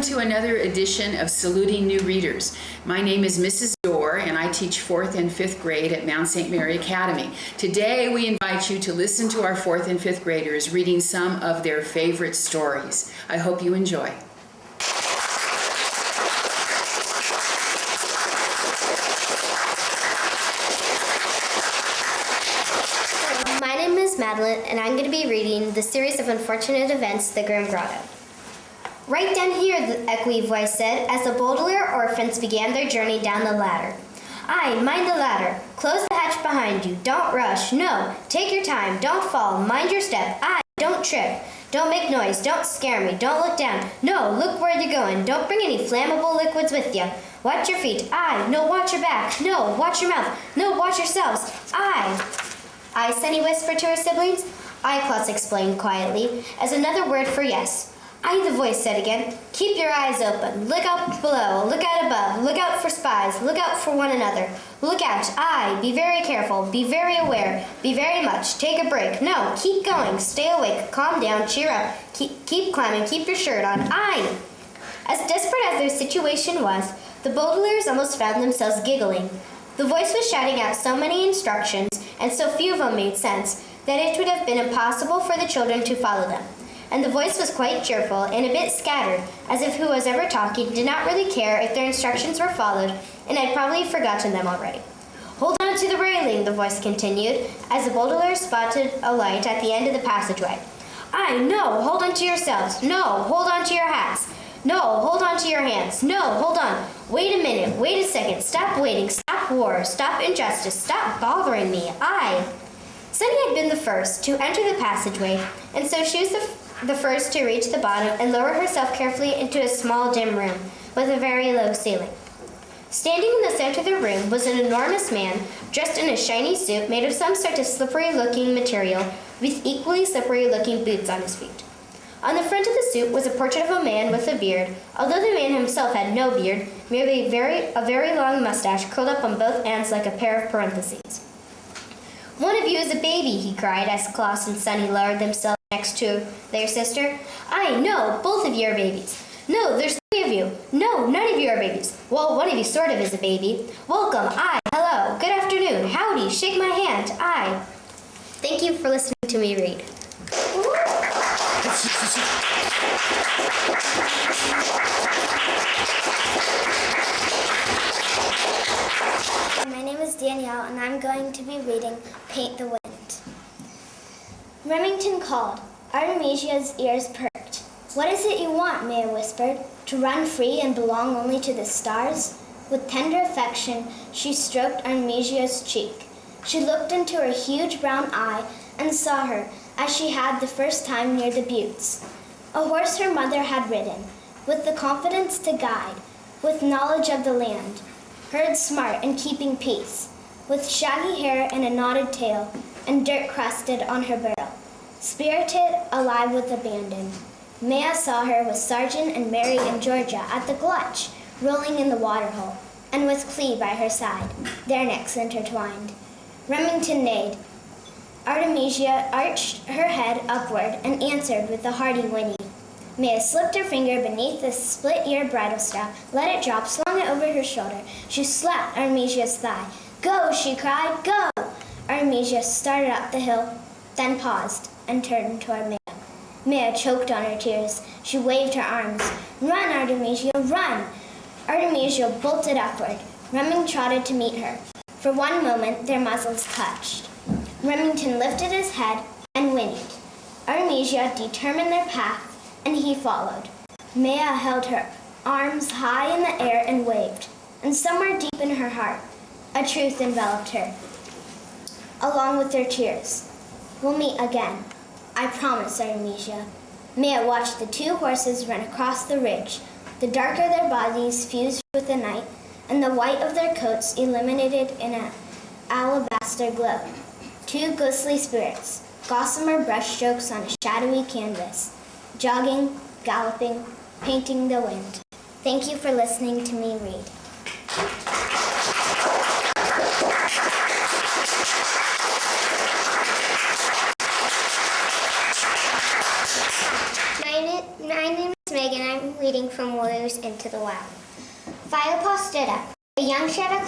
to another edition of Saluting New Readers. My name is Mrs. Doerr, and I teach 4th and 5th grade at Mount St. Mary Academy. Today, we invite you to listen to our 4th and 5th graders reading some of their favorite stories. I hope you enjoy. My name is Madeline, and I'm going to be reading the series of unfortunate events, The Grim Grotto. Right down here, the echoey voice said, as the Baudelaire orphans began their journey down the ladder. Aye, mind the ladder. Close the hatch behind you. Don't rush. No, take your time. Don't fall. Mind your step. Aye, don't trip. Don't make noise. Don't scare me. Don't look down. No, look where you're going. Don't bring any flammable liquids with you. Watch your feet. Aye, no, watch your back. No, watch your mouth. No, watch yourselves. Aye. Aye, Sunny whispered to her siblings. Aye, Klaus explained quietly, as another word for yes. Aye, the voice said again. Keep your eyes open. Look out below. Look out above. Look out for spies. Look out for one another. Look out. Aye, be very careful. Be very aware. Be very much. Take a break. No, keep going. Stay awake. Calm down. Cheer up. Keep climbing. Keep your shirt on. Aye. As desperate as their situation was, the Baudelaires almost found themselves giggling. The voice was shouting out so many instructions, and so few of them made sense, that it would have been impossible for the children to follow them. And the voice was quite cheerful and a bit scattered, as if who was ever talking did not really care if their instructions were followed, and had probably forgotten them already. Hold on to the railing, the voice continued, as the Baudelaire spotted a light at the end of the passageway. Aye, no, hold on to yourselves. No, hold on to your hats. No, hold on to your hands. No, hold on. Wait a minute. Wait a second. Stop waiting. Stop war. Stop injustice. Stop bothering me. Aye. Sunny had been the first to enter the passageway, and so she was the first to reach the bottom and lower herself carefully into a small, dim room with a very low ceiling. Standing in the center of the room was an enormous man, dressed in a shiny suit made of some sort of slippery-looking material, with equally slippery-looking boots on his feet. On the front of the suit was a portrait of a man with a beard, although the man himself had no beard, merely a very long mustache curled up on both ends like a pair of parentheses. One of you is a baby, he cried, as Klaus and Sunny lowered themselves next to their sister. Aye, no, both of you are babies. No, there's 3 of you. No, none of you are babies. Well, one of you sort of is a baby. Welcome, aye, hello, good afternoon, howdy, shake my hand, aye. Thank you for listening to me read. My name is Danielle, and I'm going to be reading Paint the Wind. Remington called. Artemisia's ears perked. What is it you want? Maya whispered. To run free and belong only to the stars? With tender affection, she stroked Artemisia's cheek. She looked into her huge brown eye and saw her, as she had the first time near the buttes. A horse her mother had ridden, with the confidence to guide, with knowledge of the land, herd smart and keeping peace, with shaggy hair and a knotted tail, and dirt crusted on her barrel, spirited, alive with abandon. Maya saw her with Sergeant and Mary and Georgia at the Glutch, rolling in the waterhole, and with Clee by her side, their necks intertwined. Remington neighed. Artemisia arched her head upward and answered with a hearty whinny. Maya slipped her finger beneath the split-ear bridle strap, let it drop, slung it over her shoulder. She slapped Artemisia's thigh. Go, she cried, go! Artemisia started up the hill, then paused and turned toward Maya. Maya choked on her tears. She waved her arms. Run, Artemisia, run! Artemisia bolted upward. Remington trotted to meet her. For one moment, their muzzles touched. Remington lifted his head and whinnied. Artemisia determined their path, and he followed. Maya held her arms high in the air and waved, and somewhere deep in her heart, a truth enveloped her, along with their tears. We'll meet again. I promise, Artemisia. Maya watched the 2 horses run across the ridge. The darker their bodies fused with the night, and the white of their coats illuminated in an alabaster glow. 2 ghostly spirits, gossamer brushstrokes on a shadowy canvas, jogging, galloping, painting the wind. Thank you for listening to me read. My name is Megan. I'm reading from Warriors Into the Wild. Firepaw stood up. A young Shadow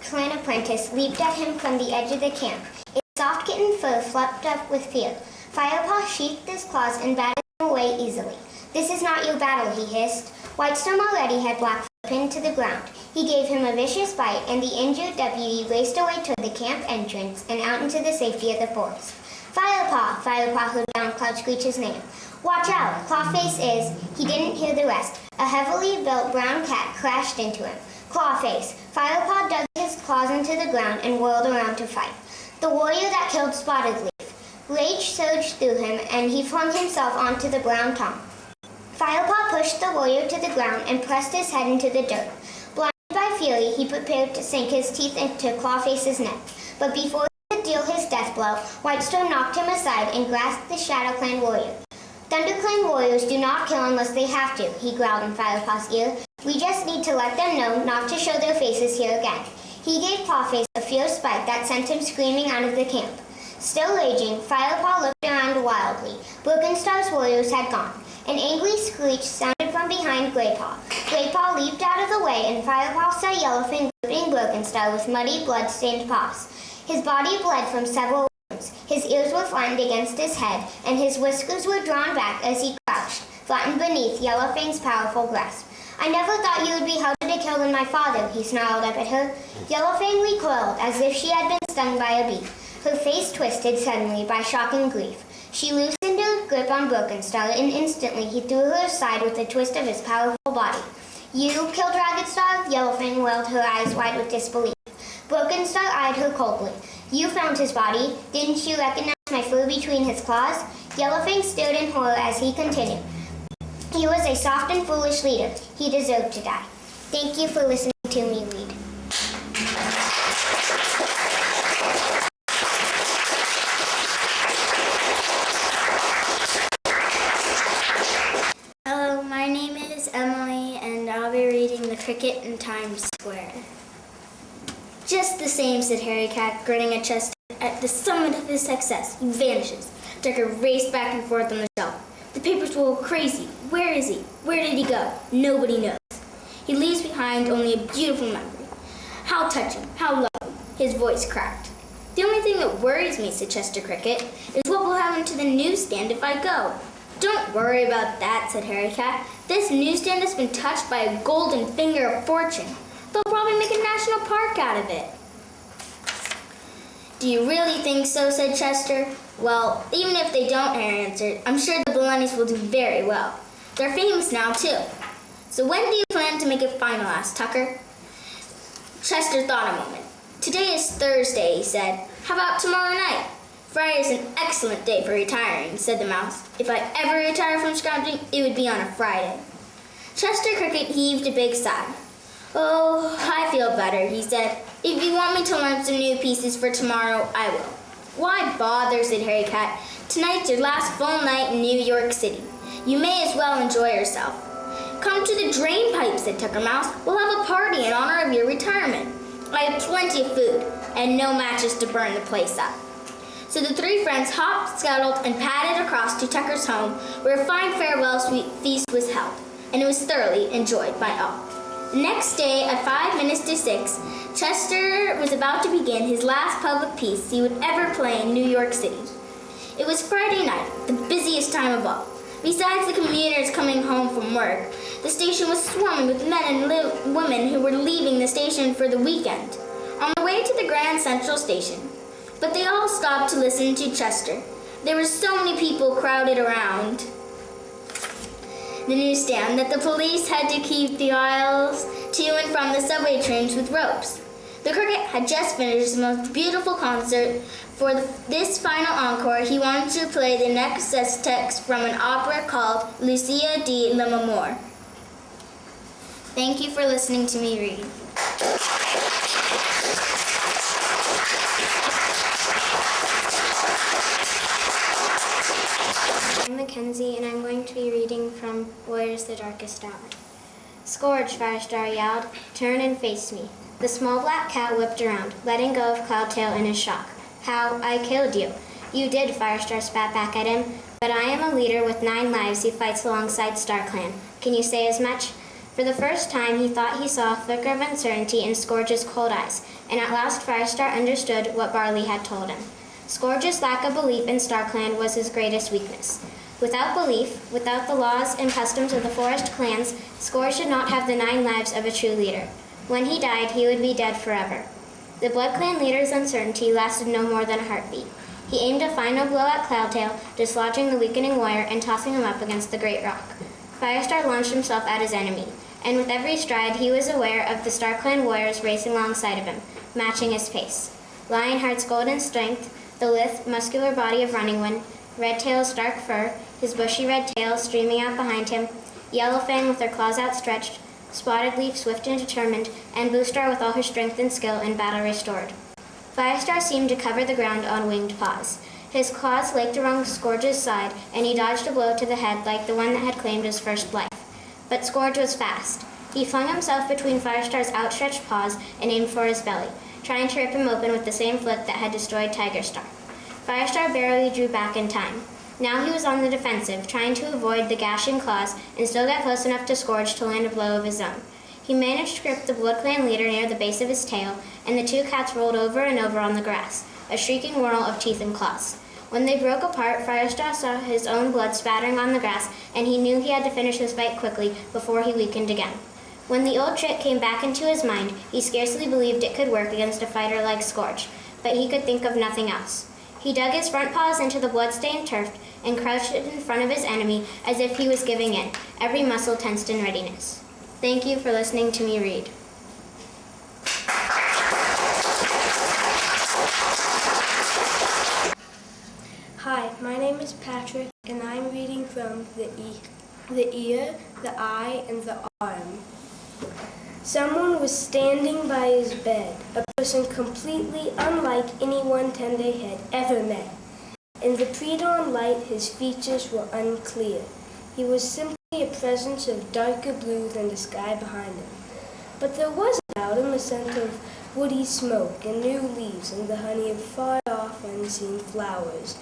Clan apprentice leaped at him from the edge of the camp. Its soft kitten fur flapped up with fear. Firepaw sheathed his claws and batted him away easily. "This is not your battle," he hissed. Whitestone already had Blackfoot pinned to the ground. He gave him a vicious bite, and the injured deputy raced away toward the camp entrance and out into the safety of the forest. "Firepaw!" Firepaw heard down Cloud Screech's name. "Watch out! Clawface is—" He didn't hear the rest. A heavily built brown cat crashed into him. "Clawface!" Firepaw dug his claws into the ground and whirled around to fight. "The warrior that killed Spotted Leaf." Rage surged through him, and he flung himself onto the brown tongue. Firepaw pushed the warrior to the ground and pressed his head into the dirt. Blinded by fury, he prepared to sink his teeth into Clawface's neck. But before he could deal his death blow, Whitestone knocked him aside and grasped the Shadow Clan warrior. "ThunderClan warriors do not kill unless they have to," he growled in Firepaw's ear. "We just need to let them know not to show their faces here again." He gave Clawface a fierce bite that sent him screaming out of the camp. Still raging, Firepaw looked around wildly. Brookenstar's warriors had gone. An angry screech sounded from behind Greypaw. Greypaw leaped out of the way, and Firepaw saw Yellowfin gripping Brookenstar with muddy, blood-stained paws. His body bled from several wounds. His ears were flattened against his head, and his whiskers were drawn back as he crouched, flattened beneath Yellowfin's powerful grasp. "I never thought you would be harder to kill than my father," he snarled up at her. Yellowfin recoiled as if she had been stung by a bee. Her face twisted suddenly by shock and grief. She loosened her grip on Brookenstar, and instantly he threw her aside with a twist of his powerful body. "You killed Ragged-Star?" Yellowfin rolled her eyes wide with disbelief. Brookenstar eyed her coldly. "You found his body. Didn't you recognize my fur between his claws?" Yellowfin stared in horror as he continued. "He was a soft and foolish leader. He deserved to die." Thank you for listening to me read. Hello, my name is Emily, and I'll be reading The Cricket in Times Square. "Just the same," said Harry Cat, grinning at Chester. At the summit of his success, he vanishes. Tucker raced back and forth on the shelf. The papers will go crazy. Where is he? Where did he go? Nobody knows. He leaves behind only a beautiful memory. How touching, how lovely. His voice cracked. "The only thing that worries me," said Chester Cricket, "is what will happen to the newsstand if I go." "Don't worry about that," said Harry Cat. "This newsstand has been touched by a golden finger of fortune. They'll probably make a national park out of it." "Do you really think so?" said Chester. "Well, even if they don't," Harry answered, "I'm sure the Blennies will do very well. They're famous now, too." "So when do you plan to make it final?" asked Tucker. Chester thought a moment. "Today is Thursday," he said. "How about tomorrow night?" "Friday's an excellent day for retiring," said the mouse. "If I ever retire from scrounging, it would be on a Friday." Chester Cricket heaved a big sigh. "Oh, I feel better," he said. "If you want me to learn some new pieces for tomorrow, I will." "Why bother?" said Harry Cat. "Tonight's your last full night in New York City. You may as well enjoy yourself." "Come to the drain pipe," said Tucker Mouse. "We'll have a party in honor of your retirement. I have plenty of food and no matches to burn the place up." So the three friends hopped, scuttled, and padded across to Tucker's home, where a fine farewell feast was held, and it was thoroughly enjoyed by all. The next day, at 5 minutes to 6, Chester was about to begin his last public piece he would ever play in New York City. It was Friday night, the busiest time of all. Besides the commuters coming home from work, the station was swarming with men and women who were leaving the station for the weekend, on the way to the Grand Central Station. But they all stopped to listen to Chester. There were so many people crowded around the newsstand that the police had to keep the aisles to and from the subway trains with ropes. The Cricket had just finished the most beautiful concert. For this final encore, he wanted to play the next text from an opera called Lucia di Lammermoor. Thank you for listening to me read. I'm Mackenzie, and I'm going to be reading from Warriors the Darkest Hour. "Scourge," Firestar yelled. "Turn and face me." The small black cat whipped around, letting go of Cloudtail in his shock. "How? I killed you." "You did," Firestar spat back at him. "But I am a leader with 9 lives who fights alongside StarClan. Can you say as much? For the first time, he thought he saw a flicker of uncertainty in Scourge's cold eyes, and at last Firestar understood what Barley had told him. Scourge's lack of belief in StarClan was his greatest weakness. Without belief, without the laws and customs of the forest clans, Scourge did not have the 9 lives of a true leader. When he died, he would be dead forever. The Blood Clan leader's uncertainty lasted no more than a heartbeat. He aimed a final blow at Cloudtail, dislodging the weakening warrior and tossing him up against the great rock. Firestar launched himself at his enemy, and with every stride he was aware of the StarClan warriors racing alongside of him, matching his pace. Lionheart's golden strength, the lithe, muscular body of Runningwind, Redtail's dark fur, his bushy red tail streaming out behind him, Yellowfang with her claws outstretched, Spotted Leaf swift and determined, and Bluestar with all her strength and skill in battle restored. Firestar seemed to cover the ground on winged paws. His claws laked along Scourge's side, and he dodged a blow to the head like the one that had claimed his first life. But Scourge was fast. He flung himself between Firestar's outstretched paws and aimed for his belly, trying to rip him open with the same flick that had destroyed Tigerstar. Firestar barely drew back in time. Now he was on the defensive, trying to avoid the gashing claws, and still got close enough to Scourge to land a blow of his own. He managed to grip the Blood Clan leader near the base of his tail, and the 2 cats rolled over and over on the grass, a shrieking whirl of teeth and claws. When they broke apart, Firestar saw his own blood spattering on the grass, and he knew he had to finish his fight quickly before he weakened again. When the old trick came back into his mind, he scarcely believed it could work against a fighter like Scourge, but he could think of nothing else. He dug his front paws into the blood-stained turf and crouched in front of his enemy as if he was giving in, every muscle tensed in readiness. Thank you for listening to me read. Hi, my name is Patrick, and I'm reading from the ear, the eye, and the arm. Someone was standing by his bed, a person completely unlike anyone Tende had ever met. In the pre-dawn light, his features were unclear. He was simply a presence of darker blue than the sky behind him. But there was about him a scent of woody smoke and new leaves and the honey of far-off unseen flowers.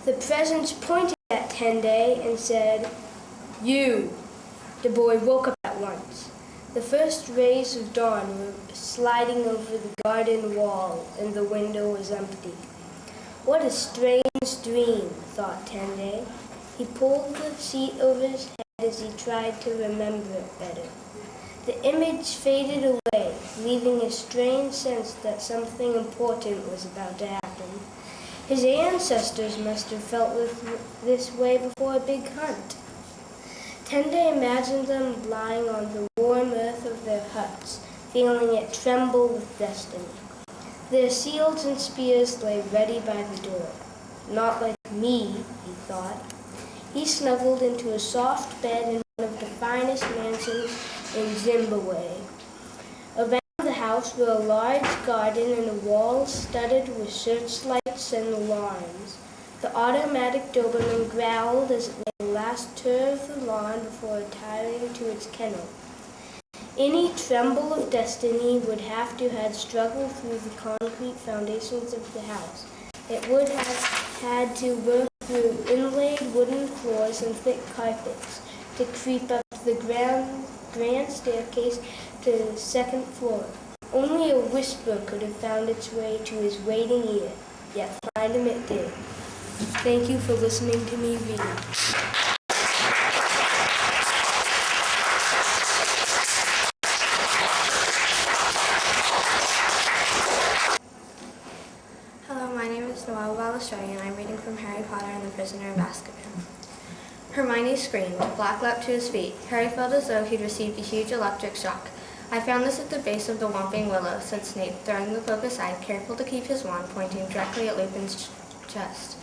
The presence pointed at Tende and said, "You." The boy woke up at once. The first rays of dawn were sliding over the garden wall, and the window was empty. What a strange dream, thought Tende. He pulled the sheet over his head as he tried to remember it better. The image faded away, leaving a strange sense that something important was about to happen. His ancestors must have felt this way before a big hunt. Tende imagined them lying on the warm earth of their huts, feeling it tremble with destiny. Their shields and spears lay ready by the door. Not like me, he thought. He snuggled into a soft bed in one of the finest mansions in Zimbabwe. Around the house were a large garden and a wall studded with searchlights and alarms. The automatic Doberman growled as it made the last tour of the lawn before retiring to its kennel. Any tremble of destiny would have to have struggled through the concrete foundations of the house. It would have had to work through inlaid wooden floors and thick carpets to creep up the grand staircase to the second floor. Only a whisper could have found its way to his waiting ear, yet find him it did. Thank you for listening to me read. Hello, my name is Noelle Balistreri, and I'm reading from Harry Potter and the Prisoner of Azkaban. Hermione screamed. Black leapt to his feet. Harry felt as though he'd received a huge electric shock. "I found this at the base of the Whomping Willow," said Snape, throwing the cloak aside, careful to keep his wand pointing directly at Lupin's chest.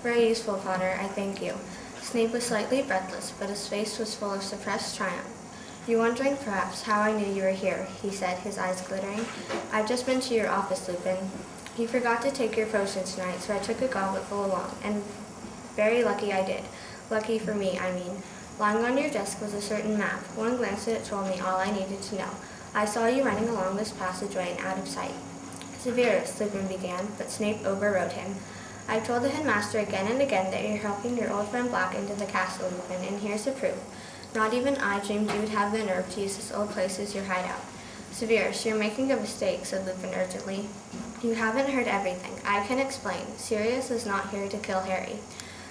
"Very useful, Potter. I thank you." Snape was slightly breathless, but his face was full of suppressed triumph. "You're wondering, perhaps, how I knew you were here," he said, his eyes glittering. "I've just been to your office, Lupin. You forgot to take your potions tonight, so I took a gobletful along, and very lucky I did. Lucky for me, I mean. Lying on your desk was a certain map. One glance at it told me all I needed to know. I saw you running along this passageway and out of sight." "Severus," Lupin began, but Snape overrode him. "I've told the headmaster again and again that you're helping your old friend Black into the castle, Lupin, and here's the proof. Not even I dreamed you would have the nerve to use this old place as your hideout. Severus, you're making a mistake, said Lupin urgently. You haven't heard everything. I can explain. Sirius is not here to kill Harry.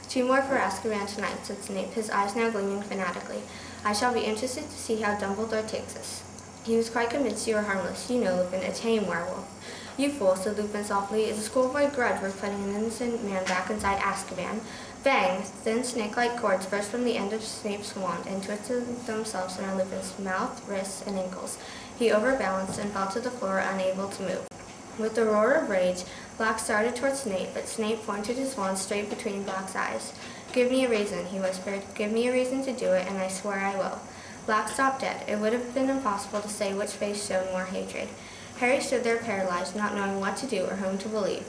2 more for Azkaban tonight, said Snape, his eyes now gleaming fanatically. I shall be interested to see how Dumbledore takes us. He was quite convinced you were harmless. You know, Lupin, a tame werewolf. You fool, said Lupin softly. Is a schoolboy grudge worth putting an innocent man back inside Azkaban? Bang! Thin snake-like cords burst from the end of Snape's wand and twisted themselves around Lupin's mouth, wrists, and ankles. He overbalanced and fell to the floor, unable to move. With a roar of rage, Black started towards Snape, but Snape pointed his wand straight between Black's eyes. Give me a reason, he whispered. Give me a reason to do it, and I swear I will. Black stopped dead. It would have been impossible to say which face showed more hatred. Harry stood there paralyzed, not knowing what to do or whom to believe.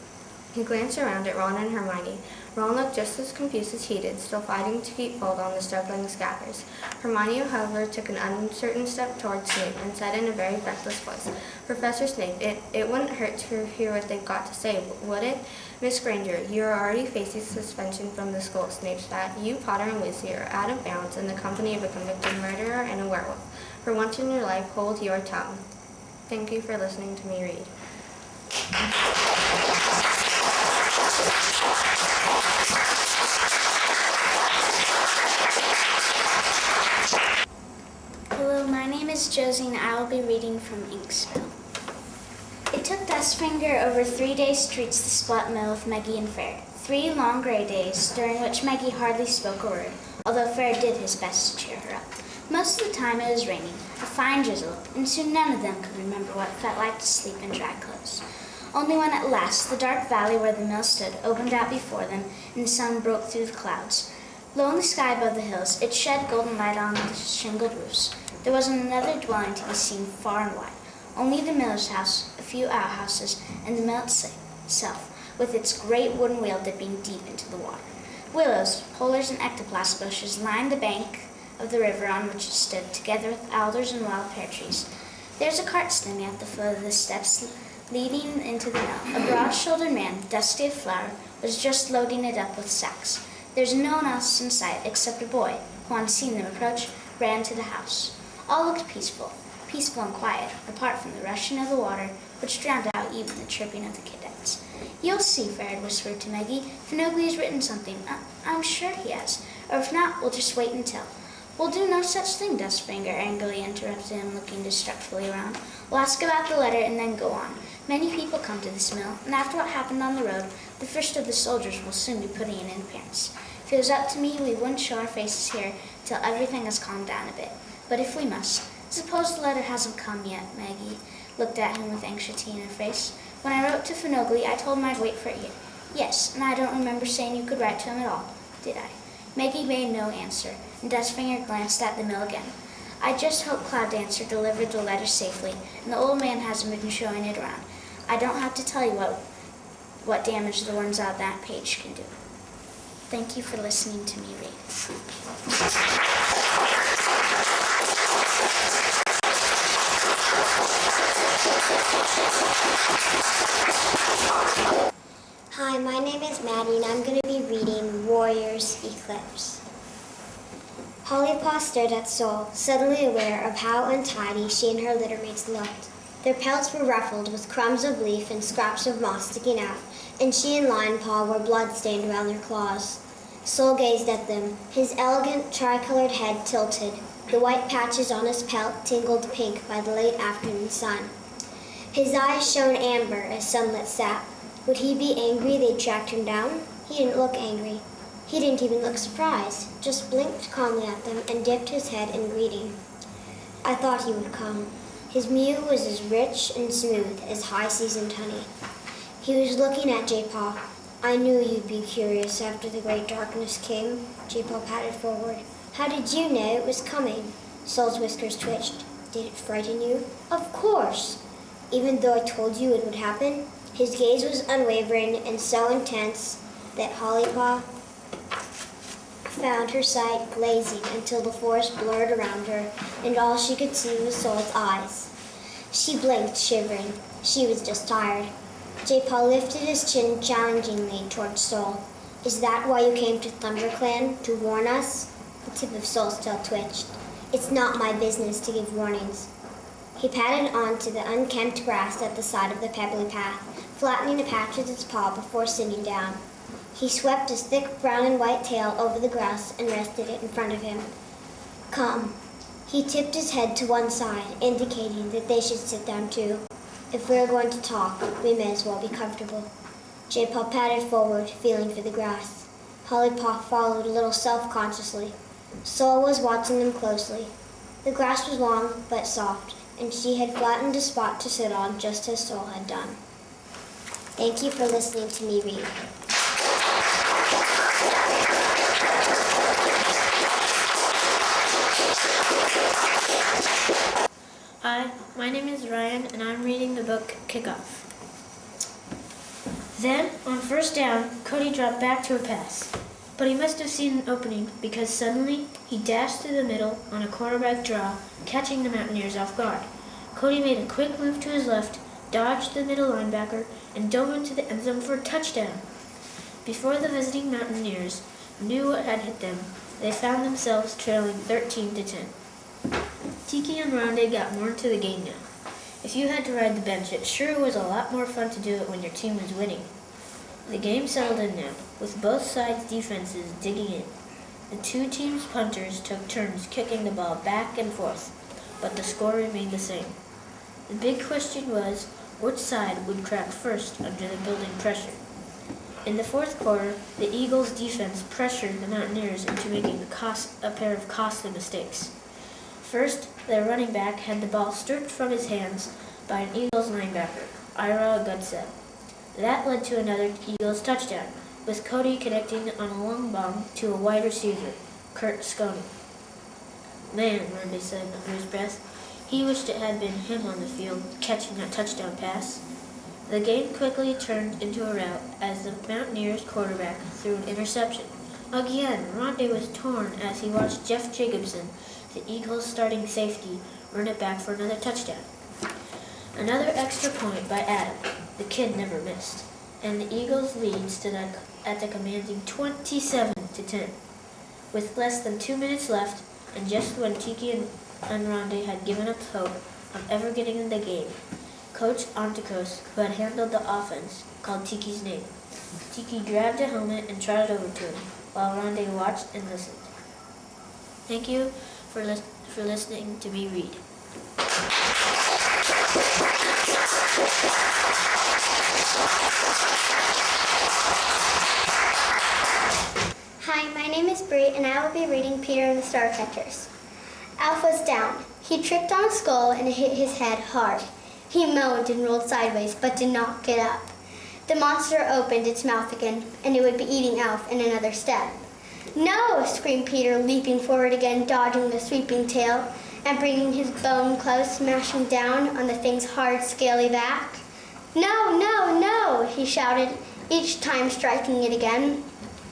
He glanced around at Ron and Hermione. Ron looked just as confused as he did, still fighting to keep hold on the struggling Scabbers. Hermione, however, took an uncertain step towards Snape and said in a very breathless voice, Professor Snape, it wouldn't hurt to hear what they've got to say, would it? Miss Granger, you are already facing suspension from the school, Snape spat. You, Potter, and Weasley are out of bounds in the company of a convicted murderer and a werewolf. For once in your life, hold your tongue. Thank you for listening to me read. Hello, my name is Josie and I will be reading from Inksville. It took Dustfinger over 3 days to reach the Splat Mill with Maggie and Ferd. 3 long gray days, during which Maggie hardly spoke a word, although Ferd did his best to cheer her up. Most of the time it was raining, a fine drizzle, and soon none of them could remember what it felt like to sleep in dry clothes. Only when at last the dark valley where the mill stood opened out before them and the sun broke through the clouds. Low in the sky above the hills, it shed golden light on the shingled roofs. There wasn't another dwelling to be seen far and wide, only the miller's house, a few outhouses, and the mill itself, with its great wooden wheel dipping deep into the water. Willows, poplars, and ectoplasm bushes lined the bank of the river on which it stood, together with alders and wild pear trees. There was a cart standing at the foot of the steps leading into the mill. A broad-shouldered man, dusty of flour, was just loading it up with sacks. There was no one else in sight except a boy, who, on seeing them approach, ran to the house. All looked peaceful and quiet, apart from the rushing of the water, which drowned out even the chirping of the cadets. You'll see, Ferd whispered to Maggie. Finogly has written something. I'm sure he has. Or if not, we'll just wait until. We'll do no such thing, Dustfinger angrily interrupted him, looking distrustfully around. We'll ask about the letter and then go on. Many people come to this mill, and after what happened on the road, the first of the soldiers will soon be putting in an appearance. If it was up to me, we wouldn't show our faces here till everything has calmed down a bit. But if we must, suppose the letter hasn't come yet, Maggie looked at him with anxiety in her face. When I wrote to Finogly, I told him I'd wait for you. Yes, and I don't remember saying you could write to him at all, did I? Maggie made no answer, and Dustfinger glanced at the mill again. I just hope Cloud Dancer delivered the letter safely, and the old man hasn't been showing it around. I don't have to tell you what damage the worms out that page can do. Thank you for listening to me read. Hi, my name is Maddie, and I'm going to be reading Warrior's Eclipse. Hollypaw stared at Sol, suddenly aware of how untidy she and her littermates looked. Their pelts were ruffled with crumbs of leaf and scraps of moss sticking out, and she and Lionpaw were blood-stained around their claws. Sol gazed at them, his elegant tricolored head tilted. The white patches on his pelt tingled pink by the late afternoon sun. His eyes shone amber as sunlit sap. Would he be angry they'd tracked him down? He didn't look angry. He didn't even look surprised, just blinked calmly at them and dipped his head in greeting. I thought he would come. His mew was as rich and smooth as high-seasoned honey. He was looking at J-Paw. I knew you'd be curious after the great darkness came. J-Paw patted forward. How did you know it was coming? Sol's whiskers twitched. Did it frighten you? Of course. Even though I told you it would happen? His gaze was unwavering and so intense that Hollypaw found her sight glazing until the forest blurred around her and all she could see was Sol's eyes. She blinked, shivering. She was just tired. J-Paw lifted his chin challengingly towards Sol. Is that why you came to ThunderClan, to warn us? The tip of Soul still twitched. It's not my business to give warnings. He padded on to the unkempt grass at the side of the pebbly path, flattening a patch with his paw before sitting down. He swept his thick brown and white tail over the grass and rested it in front of him. Come. He tipped his head to one side, indicating that they should sit down too. If we're going to talk, we may as well be comfortable. J-Paw padded forward, feeling for the grass. Holly Paw followed a little self-consciously. Soul was watching them closely. The grass was long but soft, and she had flattened a spot to sit on just as Soul had done. Thank you for listening to me read. Hi, my name is Ryan, and I'm reading the book Kickoff. Then, on first down, Cody dropped back to a pass. But he must have seen an opening because suddenly he dashed through the middle on a quarterback draw, catching the Mountaineers off guard. Cody made a quick move to his left, dodged the middle linebacker, and dove into the end zone for a touchdown. Before the visiting Mountaineers knew what had hit them, they found themselves trailing 13-10. Tiki and Rondé got more into the game now. If you had to ride the bench, it sure was a lot more fun to do it when your team was winning. The game settled in now, with both sides' defenses digging in. The two teams' punters took turns kicking the ball back and forth, but the score remained the same. The big question was, which side would crack first under the building pressure? In the fourth quarter, the Eagles' defense pressured the Mountaineers into making a pair of costly mistakes. First, their running back had the ball stripped from his hands by an Eagles linebacker, Ira Gutsett. That led to another Eagles touchdown, with Cody connecting on a long bomb to a wide receiver, Kurt Sconey. Man, Rondé said under his breath, he wished it had been him on the field catching that touchdown pass. The game quickly turned into a rout as the Mountaineers quarterback threw an interception. Again, Rondé was torn as he watched Jeff Jacobson, the Eagles' starting safety, run it back for another touchdown. Another extra point by Adam. The kid never missed. And the Eagles' lead stood at the commanding 27-10. With less than 2 minutes left, and just when Tiki and Rondé had given up hope of ever getting in the game, Coach Antikos, who had handled the offense, called Tiki's name. Tiki grabbed a helmet and trotted over to him, while Rondé watched and listened. Thank you for listening to me read. Hi, my name is Bree, and I will be reading Peter and the Starcatchers. Alf was down. He tripped on a skull and hit his head hard. He moaned and rolled sideways, but did not get up. The monster opened its mouth again, and it would be eating Alf in another step. No! Screamed Peter, leaping forward again, dodging the sweeping tail, and bringing his bone clubs smashing down on the thing's hard, scaly back. No, no, no! He shouted, each time striking it again.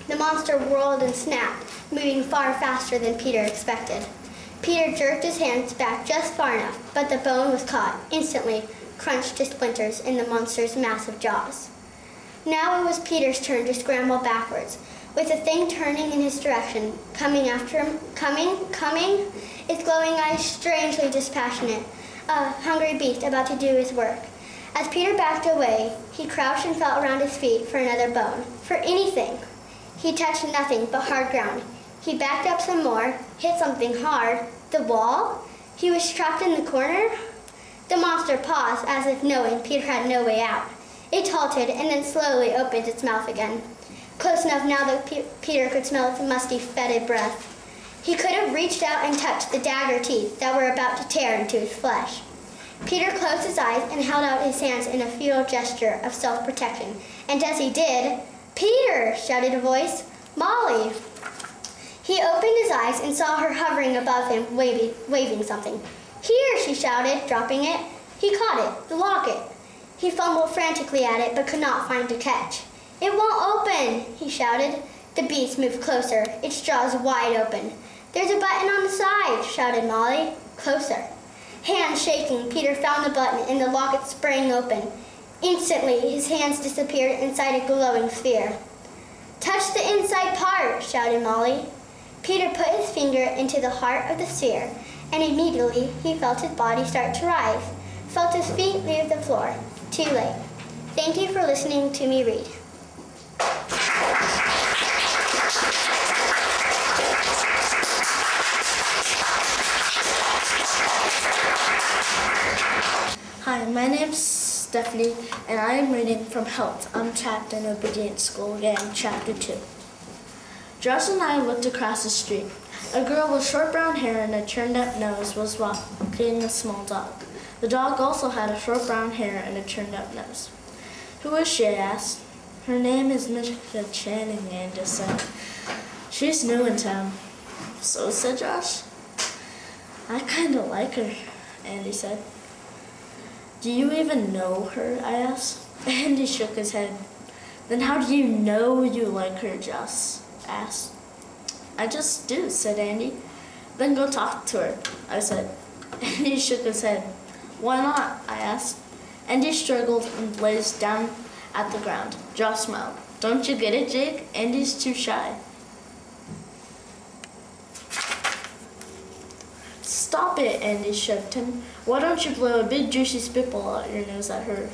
The monster whirled and snapped, moving far faster than Peter expected. Peter jerked his hands back just far enough, but the bone was caught, instantly crunched to splinters in the monster's massive jaws. Now it was Peter's turn to scramble backwards, with the thing turning in his direction, coming after him, coming, its glowing eyes strangely dispassionate, a hungry beast about to do his work. As Peter backed away, he crouched and felt around his feet for another bone, for anything. He touched nothing but hard ground. He backed up some more, hit something hard, the wall. He was trapped in the corner. The monster paused as if knowing Peter had no way out. It halted and then slowly opened its mouth again. Close enough now that Peter could smell its musty, fetid breath. He could have reached out and touched the dagger teeth that were about to tear into his flesh. Peter closed his eyes and held out his hands in a futile gesture of self-protection. And as he did, "Peter!" shouted a voice. "Molly!" He opened his eyes and saw her hovering above him, waving something. "Here!" she shouted, dropping it. He caught it, the locket. He fumbled frantically at it, but could not find a catch. "It won't open!" he shouted. The beast moved closer, its jaws wide open. "There's a button on the side!" shouted Molly. Closer. Hands shaking, Peter found the button and the locket sprang open. Instantly, his hands disappeared inside a glowing sphere. "Touch the inside part!" shouted Molly. Peter put his finger into the heart of the sphere, and immediately he felt his body start to rise, felt his feet leave the floor. Too late. Thank you for listening to me read. Hi, my name's Stephanie, and I am reading from Health, Untrapped and Obedient School Again, Chapter 2. Josh and I looked across the street. A girl with short brown hair and a turned-up nose was walking a small dog. The dog also had a short brown hair and a turned-up nose. Who is she? I asked. Her name is Mr. Channing, Andy said. She's new in town. So said Josh. I kind of like her, Andy said. Do you even know her? I asked. Andy shook his head. Then how do you know you like her? Josh asked. I just do, said Andy. Then go talk to her, I said. Andy shook his head. Why not? I asked. Andy struggled and blazed down at the ground. Josh smiled. Don't you get it, Jake? Andy's too shy. Stop it, Andy shoved him. Why don't you blow a big juicy spitball out your nose at her?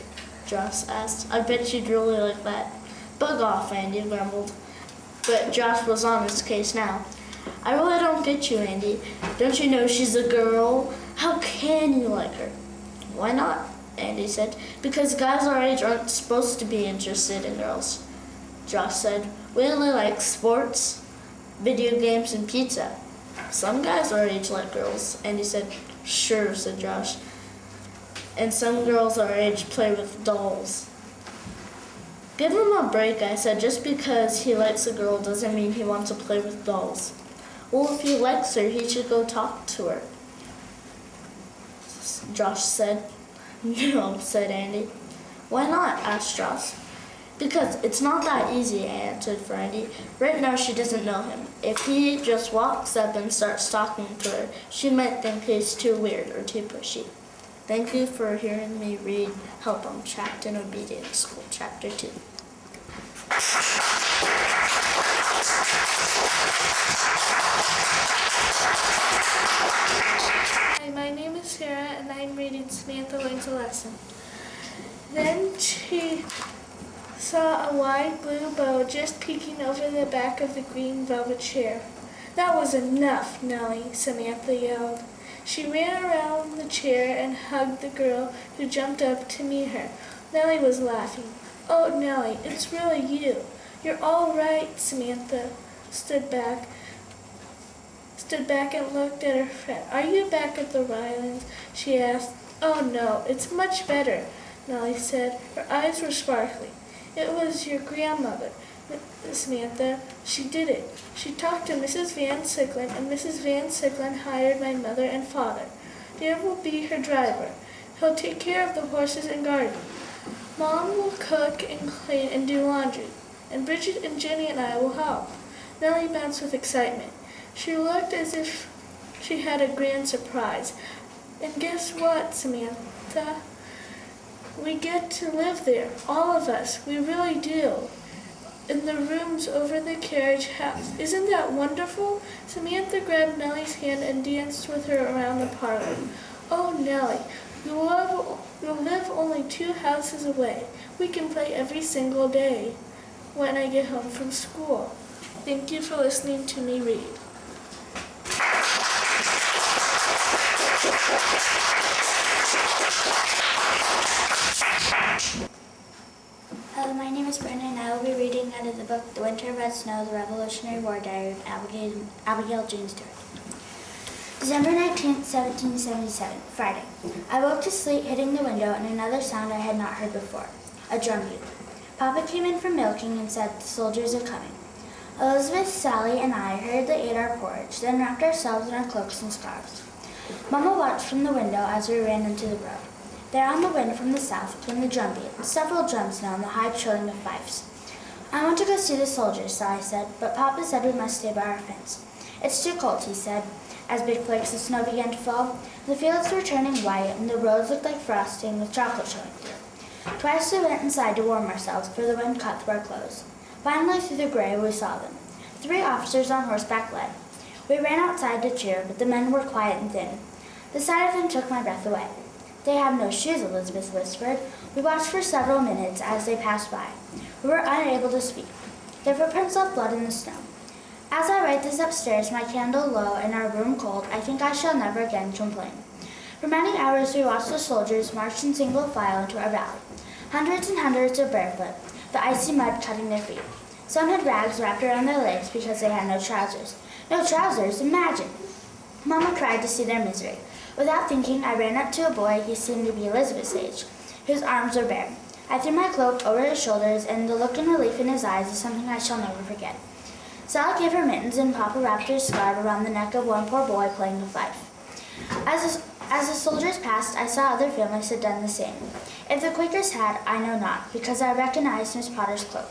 Josh asked. I bet she'd really like that. Bug off, Andy grumbled. But Josh was on his case now. I really don't get you, Andy. Don't you know she's a girl? How can you like her? Why not? Andy said. Because guys our age aren't supposed to be interested in girls. Josh said. We only like sports, video games, and pizza. Some guys our age like girls. Andy said. Sure, said Josh. And some girls our age play with dolls. Give him a break, I said. Just because he likes a girl doesn't mean he wants to play with dolls. Well, if he likes her, he should go talk to her. Josh said. No, said Andy. Why not? Asked Josh. Because it's not that easy, I answered for Andy. Right now she doesn't know him. If he just walks up and starts talking to her, she might think he's too weird or too pushy. Thank you for hearing me read Help, I'm Trapped in Obedience School, Chapter 2. Hi, my name is Sarah, and I'm reading Samantha Learns a Lesson. Then she saw a wide blue bow just peeking over the back of the green velvet chair. That was enough, Nellie, Samantha yelled. She ran around the chair and hugged the girl who jumped up to meet her. Nellie was laughing. Oh, Nellie, it's really you. You're all right, Samantha stood back and looked at her friend. Are you back at the Rylands? She asked. Oh, no, it's much better, Nellie said. Her eyes were sparkling. It was your grandmother, Samantha. She did it. She talked to Mrs. Van Sicklen, and Mrs. Van Sicklen hired my mother and father. Dear will be her driver. He'll take care of the horses and garden. Mom will cook and clean and do laundry, and Bridget and Jenny and I will help. Nellie bounced with excitement. She looked as if she had a grand surprise. And guess what, Samantha? We get to live there, all of us. We really do. In the rooms over the carriage house. Isn't that wonderful? Samantha grabbed Nellie's hand and danced with her around the parlor. Oh, Nellie, we'll live only 2 houses away. We can play every single day when I get home from school. Thank you for listening to me read. Hello, my name is Brenda, and I will be reading out of the book The Winter Red Snow, The Revolutionary War Diary of Abigail Jane Stewart. December 19th, 1777, Friday. I woke to sleep, hitting the window, and another sound I had not heard before, a drum beat. Papa came in from milking and said, the soldiers are coming. Elizabeth, Sally, and I hurriedly ate our porridge, then wrapped ourselves in our cloaks and scarves. Mama watched from the window as we ran into the road. There on the wind from the south came the drum beat, several drums now, and the high trilling of fifes. I want to go see the soldiers, Sally said, but Papa said we must stay by our fence. It's too cold, he said, as big flakes of snow began to fall. The fields were turning white, and the roads looked like frosting with chocolate showing through. Twice we went inside to warm ourselves, for the wind cut through our clothes. Finally, through the gray, we saw them. 3 officers on horseback led. We ran outside to cheer, but the men were quiet and thin. The sight of them took my breath away. They have no shoes, Elizabeth whispered. We watched for several minutes as they passed by. We were unable to speak. Their footprints left blood in the snow. As I write this upstairs, my candle low and our room cold, I think I shall never again complain. For many hours we watched the soldiers march in single file into our valley. Hundreds and hundreds were barefoot, the icy mud cutting their feet. Some had rags wrapped around their legs because they had no trousers. No trousers, imagine! Mama cried to see their misery. Without thinking, I ran up to a boy, he seemed to be Elizabeth's age, whose arms were bare. I threw my cloak over his shoulders, and the look and relief in his eyes is something I shall never forget. Sally gave her mittens, and Papa wrapped her scarf around the neck of one poor boy playing the fife. As the soldiers passed, I saw other families had done the same. If the Quakers had, I know not, because I recognized Miss Potter's cloak,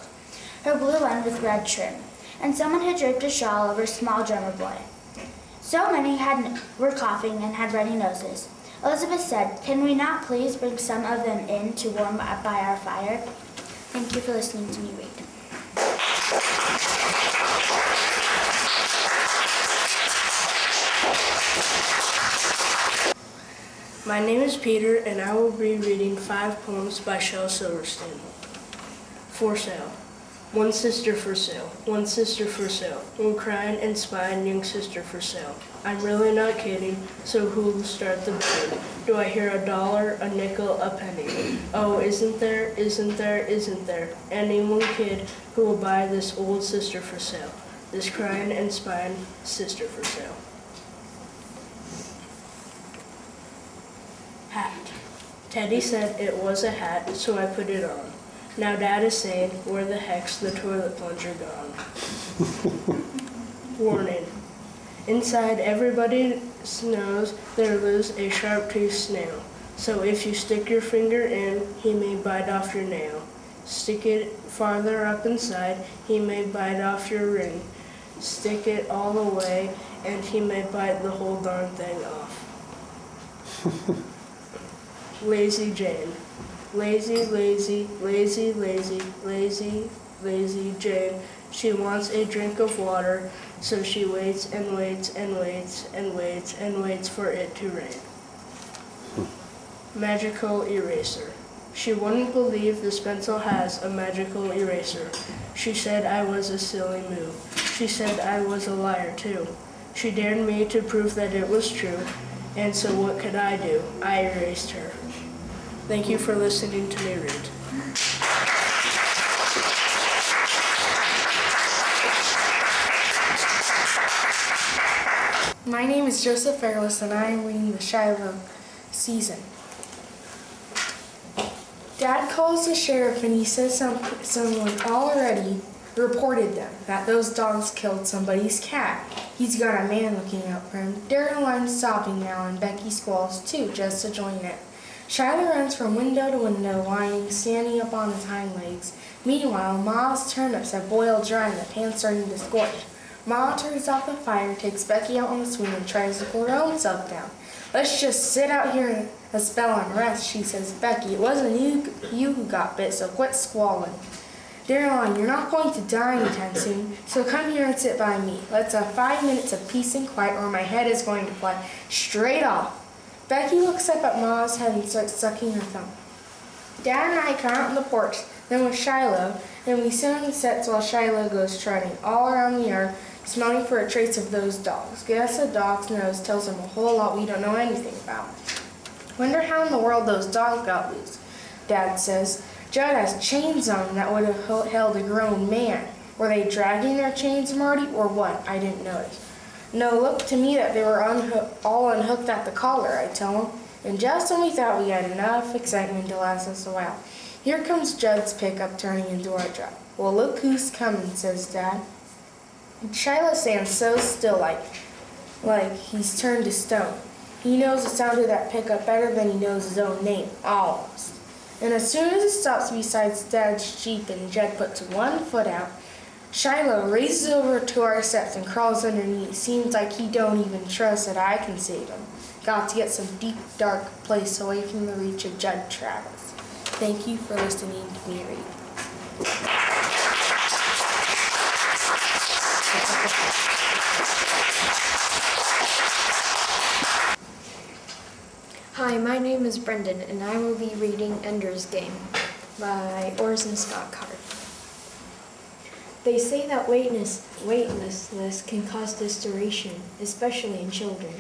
her blue one with red trim, and someone had draped a shawl over a small drummer boy. So many were coughing and had runny noses. Elizabeth said, "Can we not please bring some of them in to warm up by our fire?" Thank you for listening to me read. My name is Peter, and I will be reading 5 poems by Shel Silverstein. For sale. One sister for sale, one sister for sale, one crying and spying young sister for sale. I'm really not kidding, so who'll start the bidding? Do I hear $1, a nickel, a penny? Oh, isn't there any one kid who will buy this old sister for sale? This crying and spying sister for sale. Hat. Teddy said it was a hat, so I put it on. Now Dad is saying, where the heck's the toilet plunger gone? Warning. Inside everybody knows there lives a sharp-toothed snail. So if you stick your finger in, he may bite off your nail. Stick it farther up inside, he may bite off your ring. Stick it all the way, and he may bite the whole darn thing off. Lazy Jane. Lazy, lazy, lazy, lazy, lazy, lazy Jane. She wants a drink of water, so she waits and waits and waits and waits and waits for it to rain. Magical eraser. She wouldn't believe this pencil has a magical eraser. She said I was a silly moo. She said I was a liar too. She dared me to prove that it was true, and so what could I do? I erased her. Thank you for listening to me read. My name is Joseph Fairless, and I am reading the Shiloh season. Dad calls the sheriff and he says someone already reported them, that those dogs killed somebody's cat. He's got a man looking out for him. Dareline's sobbing now, and Becky squalls too, just to join it. Shiloh runs from window to window, whining, standing up on his hind legs. Meanwhile, Ma's turnips have boiled dry and the pan's starting to scorch. Ma turns off the fire, takes Becky out on the swing, and tries to cool her own self down. Let's just sit out here in a spell and rest, she says. Becky, it wasn't you who got bit, so quit squalling. Dareline, you're not going to die anytime soon, so come here and sit by me. Let's have 5 minutes of peace and quiet, or my head is going to fly straight off. Becky looks up at Ma's head and starts sucking her thumb. Dad and I come out on the porch, then with Shiloh, and we sit on the steps while Shiloh goes trotting all around the yard, smelling for a trace of those dogs. Guess a dog's nose tells him a whole lot we don't know anything about. Wonder how in the world those dogs got loose, Dad says. Judd has chains on them that would have held a grown man. Were they dragging their chains, Marty, or what? I didn't notice. No, looked to me that they were all unhooked at the collar, I tell him. And just when we thought we had enough excitement to last us a while, here comes Judd's pickup turning into our truck. Well, look who's coming, says Dad. And Shiloh stands so still like he's turned to stone. He knows the sound of that pickup better than he knows his own name, almost. And as soon as it stops beside Dad's Jeep and Judd puts one foot out, Shiloh races over to our steps and crawls underneath. Seems like he don't even trust that I can save him. Got to get some deep, dark place away from the reach of Judd Travis. Thank you for listening to me read. Hi, my name is Brendan, and I will be reading Ender's Game by Orson Scott Card. They say that weightlessness can cause distortion, especially in children,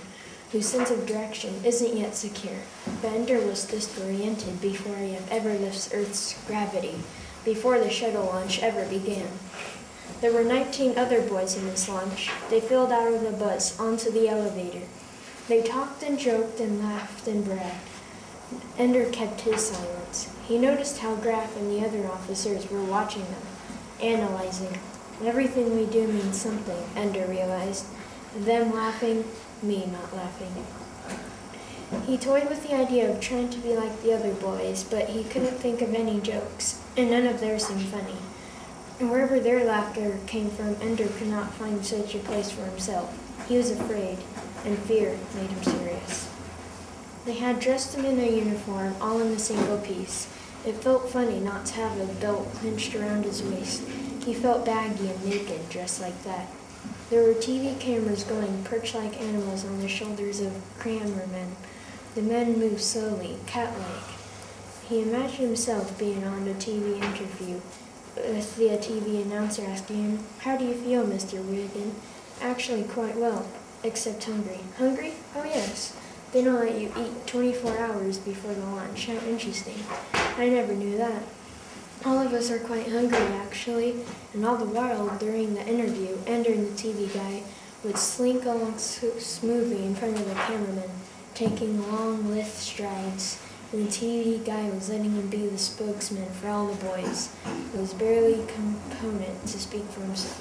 whose sense of direction isn't yet secure. But Ender was disoriented before he had ever left Earth's gravity, before the shuttle launch ever began. There were 19 other boys in this launch. They filled out of the bus onto the elevator. They talked and joked and laughed and bragged. Ender kept his silence. He noticed how Graf and the other officers were watching them, analyzing. Everything we do means something, Ender realized. Them laughing, me not laughing. He toyed with the idea of trying to be like the other boys, but he couldn't think of any jokes, and none of theirs seemed funny. And wherever their laughter came from, Ender could not find such a place for himself. He was afraid, and fear made him serious. They had dressed him in a uniform, all in a single piece. It felt funny not to have a belt cinched around his waist. He felt baggy and naked, dressed like that. There were TV cameras going, perched like animals on the shoulders of cameramen. The men moved slowly, cat-like. He imagined himself being on a TV interview, with the TV announcer asking him, "How do you feel, Mr. Wiggin?" "Actually, quite well, except hungry." "Hungry? Oh yes. They don't let you eat 24 hours before the launch. How interesting. I never knew that. All of us are quite hungry, actually." And all the while, during the interview, Ender and the TV guy would slink along smoothly in front of the cameraman, taking long, lithe strides. And the TV guy was letting him be the spokesman for all the boys. It was barely a component to speak for himself.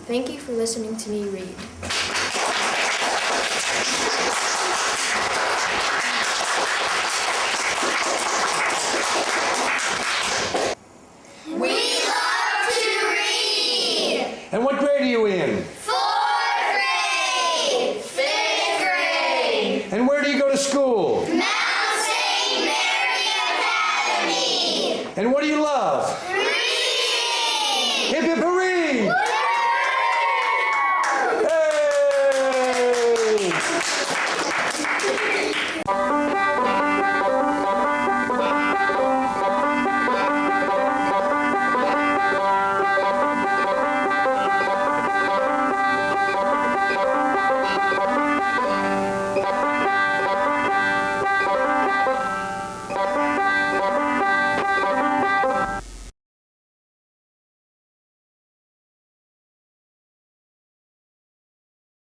Thank you for listening to me read. And what grade are you in? 4th grade, 5th grade. And where do you go to school? Mount St. Mary Academy. And what do you love? Reading. Hip hip hooray! Hey!